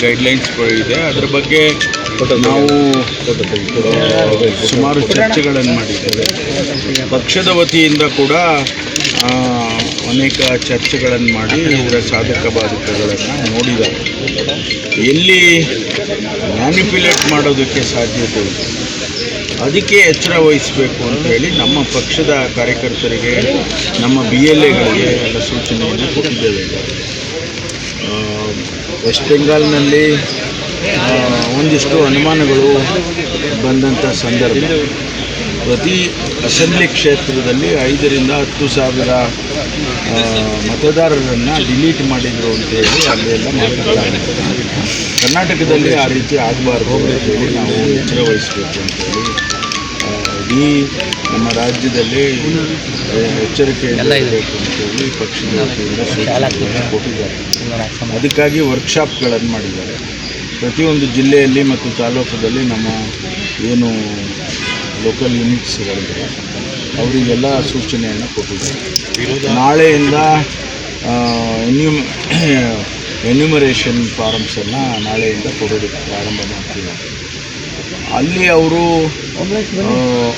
ಗೈಡ್ಲೈನ್ಸ್ಗಳು ಇದೆ. ಅದರ ಬಗ್ಗೆ ನಾವು ಸುಮಾರು ಚರ್ಚೆಗಳನ್ನು ಮಾಡಿದ್ದೇವೆ. ಪಕ್ಷದ ವತಿಯಿಂದ ಕೂಡ ಅನೇಕ ಚರ್ಚೆಗಳನ್ನು ಮಾಡಿ ಇದರ ಸಾಧಕ ಬಾಧಕಗಳನ್ನು ನೋಡಿದ್ದಾರೆ. ಎಲ್ಲಿ ಮ್ಯಾನಿಪ್ಯುಲೇಟ್ ಮಾಡೋದಕ್ಕೆ ಸಾಧ್ಯತೆ ಇದೆ ಅದಕ್ಕೆ ಎಚ್ಚರ ವಹಿಸಬೇಕು ಅಂತೇಳಿ ನಮ್ಮ ಪಕ್ಷದ ಕಾರ್ಯಕರ್ತರಿಗೆ, ನಮ್ಮ BLAಗಳಿಗೆ ಎಲ್ಲ ಸೂಚನೆಯನ್ನು ಕೊಟ್ಟಿದ್ದೇವೆ. ವೆಸ್ಟ್ ಬೆಂಗಾಲ್ನಲ್ಲಿ ಒಂದಿಷ್ಟು ಅನುಮಾನಗಳು ಬಂದಂಥ ಸಂದರ್ಭ, ಪ್ರತಿ ಅಸೆಂಬ್ಲಿ ಕ್ಷೇತ್ರದಲ್ಲಿ 5,000 to 10,000 ಮತದಾರರನ್ನು ಡಿಲೀಟ್ ಮಾಡಿದರು ಅಂತೇಳಿ ಅಲ್ಲೆಲ್ಲ ಮಾತನಾಡಿದ್ದಾರೆ. ಕರ್ನಾಟಕದಲ್ಲಿ ಆ ರೀತಿ ಆಗಬಾರ್ದು ಅಂತೇಳಿ ನಾವು ಎಚ್ಚರ ವಹಿಸಬೇಕು ಅಂತೇಳಿ ಇಡೀ ನಮ್ಮ ರಾಜ್ಯದಲ್ಲಿ ಎಚ್ಚರಿಕೆಯಿಂದ ಇರಬೇಕು ಅಂತೇಳಿ ಪಕ್ಷದ ವತಿಯಿಂದ ಸೂಚನೆಗಳನ್ನು ಕೊಟ್ಟಿದ್ದಾರೆ. ಅದಕ್ಕಾಗಿ ವರ್ಕ್ಶಾಪ್ಗಳನ್ನು ಮಾಡಿದ್ದಾರೆ. ಪ್ರತಿಯೊಂದು ಜಿಲ್ಲೆಯಲ್ಲಿ ಮತ್ತು ತಾಲೂಕಲ್ಲಿ ನಮ್ಮ ಏನು ಲೋಕಲ್ ಯೂನಿಟ್ಸ್ಗಳಿದೆ ಅವರಿಗೆಲ್ಲ ಸೂಚನೆಯನ್ನು ಕೊಟ್ಟಿದ್ದಾರೆ. ನಾಳೆಯಿಂದ ಎನ್ಯುಮರೇಷನ್ ಫಾರಮ್ಸನ್ನು ನಾಳೆಯಿಂದ ಕೊಡೋದಕ್ಕೆ ಪ್ರಾರಂಭ ಮಾಡ್ತೀವಿ. ಅಲ್ಲಿ ಅವರು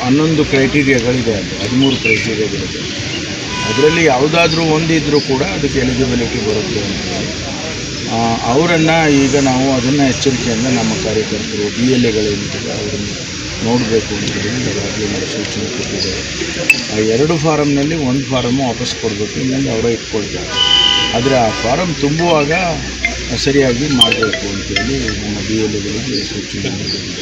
11 ಕ್ರೈಟೀರಿಯಾಗಳಿದೆ, 13 ಕ್ರೈಟೀರಿಯಾಗಳಿದೆ. ಅದರಲ್ಲಿ ಯಾವುದಾದ್ರೂ ಒಂದಿದ್ರೂ ಕೂಡ ಅದಕ್ಕೆ ಎಲಿಜಿಬಿಲಿಟಿ ಬರುತ್ತೆ ಅಂತ ಅವರನ್ನು ಈಗ ನಾವು ಅದನ್ನು ಎಚ್ಚರಿಕೆಯಿಂದ ನಮ್ಮ ಕಾರ್ಯಕರ್ತರು BLAಗಳೇನಿದೆ ಅವರನ್ನು ನೋಡಬೇಕು ಅಂತೇಳಿ ಈಗಾಗಲೇ ನಾವು ಸೂಚನೆ ಕೊಟ್ಟಿದ್ದೇವೆ. ಆ 2 ಫಾರಮ್ನಲ್ಲಿ 1 ಫಾರಮ್ಮು ವಾಪಸ್ ಕೊಡಬೇಕು, ಇನ್ನೊಂದು ಅವರೇ ಇಟ್ಕೊಳ್ತಾರೆ. ಆದರೆ ಆ ಫಾರಮ್ ತುಂಬುವಾಗ ಸರಿಯಾಗಿ ಮಾಡಬೇಕು ಅಂತೇಳಿ ನಮ್ಮ BLAಗಳಿಗೆ ಸೂಚನೆ ಕೊಟ್ಟಿದ್ದೇವೆ.